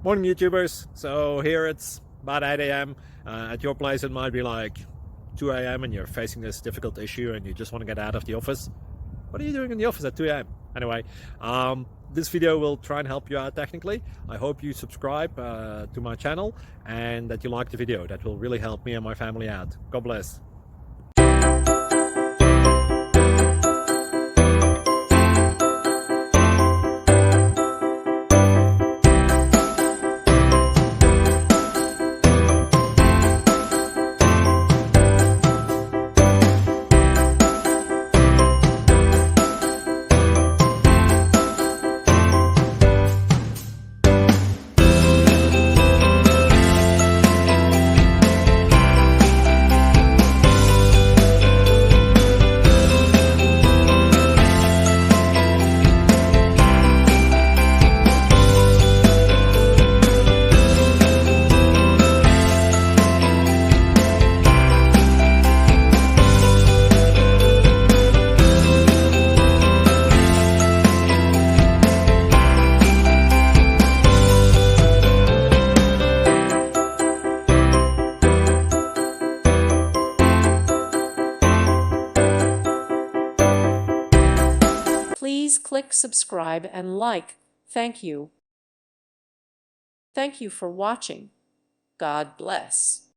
Morning YouTubers. So here it's about 8 a.m. At your place it might be like 2 a.m. and you're facing this difficult issue and you just want to get out of the office. What are you doing in the office at 2 a.m.? Anyway, this video will try and help you out technically. I hope you subscribe to my channel and that you like the video. That will really help me and my family out. God bless. Please click subscribe and like. Thank you. Thank you for watching. God bless.